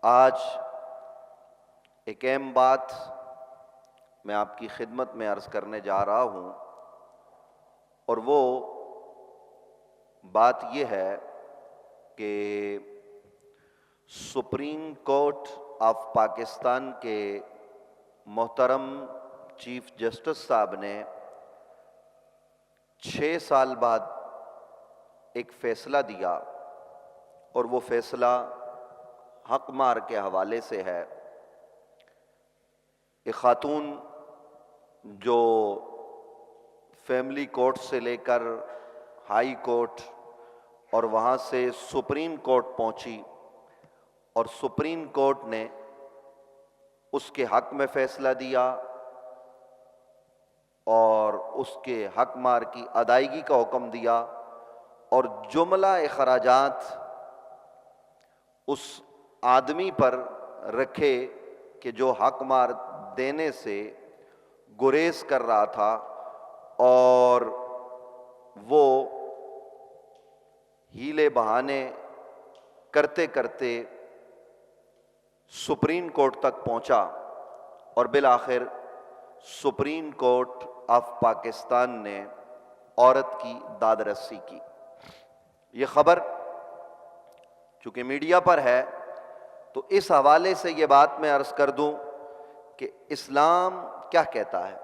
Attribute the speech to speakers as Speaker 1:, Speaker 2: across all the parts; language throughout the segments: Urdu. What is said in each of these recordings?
Speaker 1: آج ایک اہم بات میں آپ کی خدمت میں عرض کرنے جا رہا ہوں، اور وہ بات یہ ہے کہ سپریم کورٹ آف پاکستان کے محترم چیف جسٹس صاحب نے 6 سال بعد ایک فیصلہ دیا، اور وہ فیصلہ حق مار کے حوالے سے ہے۔ ایک خاتون جو فیملی کورٹ سے لے کر ہائی کورٹ اور وہاں سے سپریم کورٹ پہنچی، اور سپریم کورٹ نے اس کے حق میں فیصلہ دیا اور اس کے حق مار کی ادائیگی کا حکم دیا، اور جملہ اخراجات اس آدمی پر رکھے کہ جو حق مار دینے سے گریز کر رہا تھا، اور وہ ہیلے بہانے کرتے کرتے سپریم کورٹ تک پہنچا، اور بالآخر سپریم کورٹ آف پاکستان نے عورت کی داد رسی کی۔ یہ خبر چونکہ میڈیا پر ہے تو اس حوالے سے یہ بات میں عرض کر دوں کہ اسلام کیا کہتا ہے۔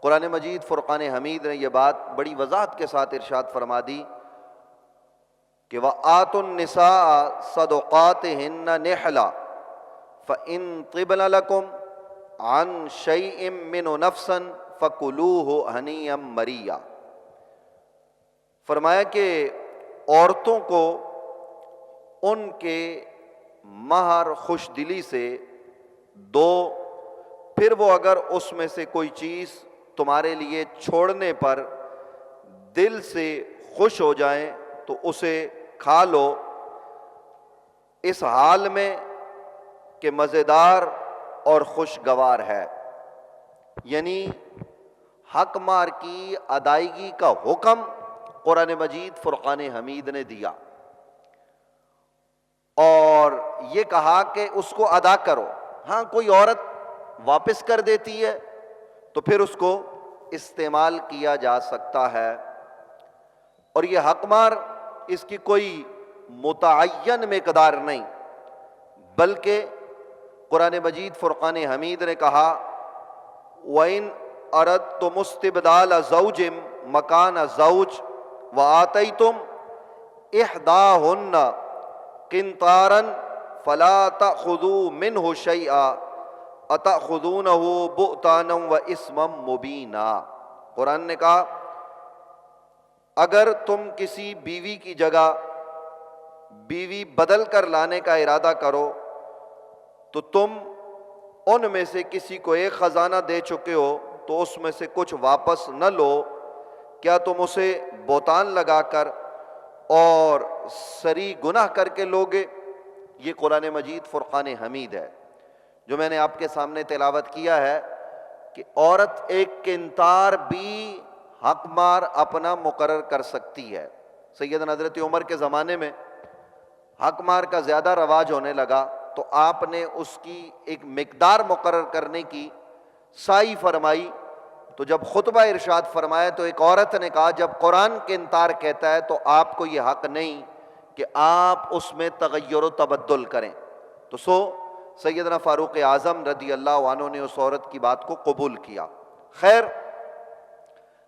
Speaker 1: قرآن مجید فرقان حمید نے یہ بات بڑی وضاحت کے ساتھ ارشاد فرما دی کہ وَآتُوا النِّسَاءَ صَدُقَاتِهِنَّ نِحْلًا فَإِن طِبْنَ لَكُمْ عَنْ شَيْءٍ مِّنْهُ نَفْسًا فَكُلُوهُ هَنِيًّا مَرِيًّا۔ فرمایا کہ عورتوں کو ان کے مہر خوش دلی سے دو، پھر وہ اگر اس میں سے کوئی چیز تمہارے لیے چھوڑنے پر دل سے خوش ہو جائیں تو اسے کھا لو، اس حال میں کہ مزیدار اور خوشگوار ہے۔ یعنی حق مار کی ادائیگی کا حکم قرآن مجید فرقان حمید نے دیا، اور یہ کہا کہ اس کو ادا کرو۔ ہاں کوئی عورت واپس کر دیتی ہے تو پھر اس کو استعمال کیا جا سکتا ہے، اور یہ حق مار اس کی کوئی متعین مقدار نہیں، بلکہ قرآن مجید فرقان حمید نے کہا وَإِنْ أَرَدْتُمُ اسْتِبْدَالَ زَوْجٍ مَكَانَ زَوْجٍ وَآتَيْتُمْ إِحْدَاهُنَّ قِنْطَارًا فَلَا تَأْخُذُوا مِنْهُ شَيْئًا أَتَأْخُذُونَهُ بُهْتَانًا وَإِثْمًا مُبِينًا۔ قرآن نے کہا اگر تم کسی بیوی کی جگہ بیوی بدل کر لانے کا ارادہ کرو تو تم ان میں سے کسی کو ایک خزانہ دے چکے ہو تو اس میں سے کچھ واپس نہ لو، کیا تم اسے بہتان لگا کر اور سری گناہ کر کے لوگے؟ یہ قرآن مجید فرقان حمید ہے جو میں نے آپ کے سامنے تلاوت کیا ہے کہ عورت ایک قنطار بھی حق مار اپنا مقرر کر سکتی ہے۔ سیدنا حضرت عمر کے زمانے میں حق مار کا زیادہ رواج ہونے لگا تو آپ نے اس کی ایک مقدار مقرر کرنے کی سعی فرمائی، تو جب خطبہ ارشاد فرمایا تو ایک عورت نے کہا جب قرآن قنطار کہتا ہے تو آپ کو یہ حق نہیں کہ آپ اس میں تغیر و تبدل کریں۔ تو سیدنا فاروق اعظم رضی اللہ عنہ نے اس عورت کی بات کو قبول کیا۔ خیر،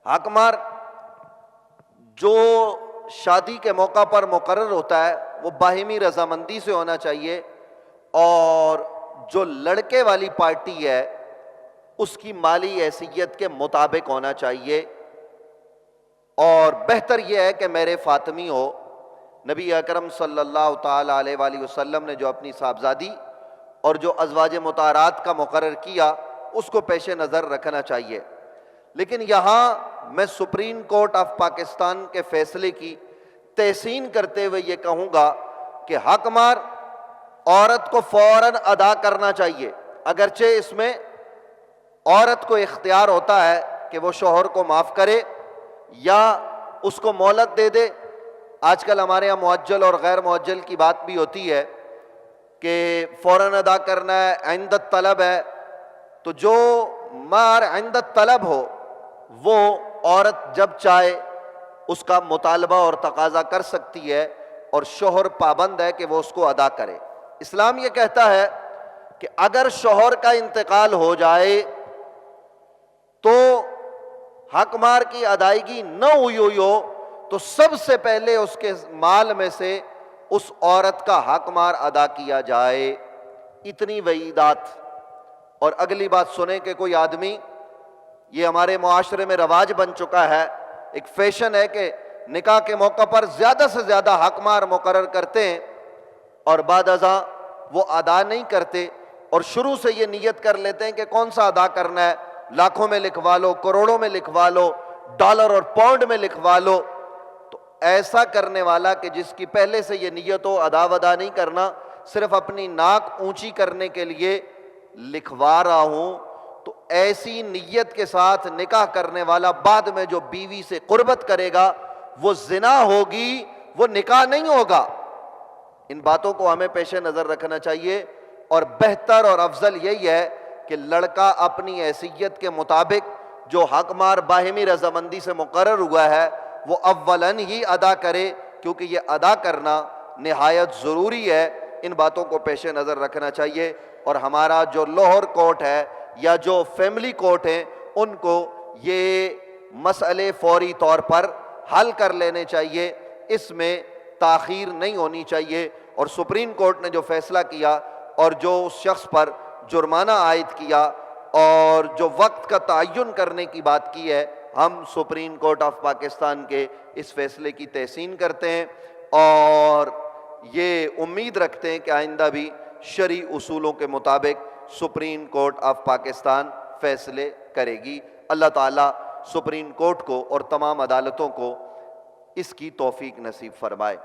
Speaker 1: حق مار جو شادی کے موقع پر مقرر ہوتا ہے وہ باہمی رضامندی سے ہونا چاہیے، اور جو لڑکے والی پارٹی ہے اس کی مالی حیثیت کے مطابق ہونا چاہیے، اور بہتر یہ ہے کہ میرے فاطمی ہو۔ نبی اکرم صلی اللہ تعالی علیہ وآلہ وسلم نے جو اپنی صاحبزادی اور جو ازواج مطہرات کا مقرر کیا اس کو پیش نظر رکھنا چاہیے، لیکن یہاں میں سپریم کورٹ آف پاکستان کے فیصلے کی تحسین کرتے ہوئے یہ کہوں گا کہ حق مار عورت کو فوراً ادا کرنا چاہیے، اگرچہ اس میں عورت کو اختیار ہوتا ہے کہ وہ شوہر کو معاف کرے یا اس کو مہلت دے دے۔ آج کل ہمارے یہاں معجل اور غیر معجل کی بات بھی ہوتی ہے، کہ فوراً ادا کرنا ہے، عند الطلب ہے، تو جو مہر عند الطلب ہو وہ عورت جب چاہے اس کا مطالبہ اور تقاضا کر سکتی ہے، اور شوہر پابند ہے کہ وہ اس کو ادا کرے۔ اسلام یہ کہتا ہے کہ اگر شوہر کا انتقال ہو جائے تو حق مہر کی ادائیگی نہ ہوئی ہو تو سب سے پہلے اس کے مال میں سے اس عورت کا حق مہر ادا کیا جائے۔ اتنی وعیدات۔ اور اگلی بات سنیں کہ کوئی آدمی، یہ ہمارے معاشرے میں رواج بن چکا ہے، ایک فیشن ہے کہ نکاح کے موقع پر زیادہ سے زیادہ حق مہر مقرر کرتے ہیں اور بعد ازاں وہ ادا نہیں کرتے، اور شروع سے یہ نیت کر لیتے ہیں کہ کون سا ادا کرنا ہے، لاکھوں میں لکھوا لو، کروڑوں میں لکھوا لو، ڈالر اور پاؤنڈ میں لکھوا لو۔ تو ایسا کرنے والا کہ جس کی پہلے سے یہ نیت ہو ادا ودا نہیں کرنا، صرف اپنی ناک اونچی کرنے کے لیے لکھوا رہا ہوں، تو ایسی نیت کے ساتھ نکاح کرنے والا بعد میں جو بیوی سے قربت کرے گا وہ زنا ہوگی، وہ نکاح نہیں ہوگا۔ ان باتوں کو ہمیں پیش نظر رکھنا چاہیے، اور بہتر اور افضل یہی ہے کہ لڑکا اپنی حیثیت کے مطابق جو حق مہر باہمی رضامندی سے مقرر ہوا ہے وہ اولاً ہی ادا کرے، کیونکہ یہ ادا کرنا نہایت ضروری ہے۔ ان باتوں کو پیش نظر رکھنا چاہیے، اور ہمارا جو لوہر کورٹ ہے یا جو فیملی کورٹ ہیں ان کو یہ مسئلے فوری طور پر حل کر لینے چاہیے، اس میں تاخیر نہیں ہونی چاہیے۔ اور سپریم کورٹ نے جو فیصلہ کیا اور جو اس شخص پر جرمانہ عائد کیا اور جو وقت کا تعین کرنے کی بات کی ہے، ہم سپریم کورٹ آف پاکستان کے اس فیصلے کی تحسین کرتے ہیں، اور یہ امید رکھتے ہیں کہ آئندہ بھی شرعی اصولوں کے مطابق سپریم کورٹ آف پاکستان فیصلے کرے گی۔ اللہ تعالیٰ سپریم کورٹ کو اور تمام عدالتوں کو اس کی توفیق نصیب فرمائے۔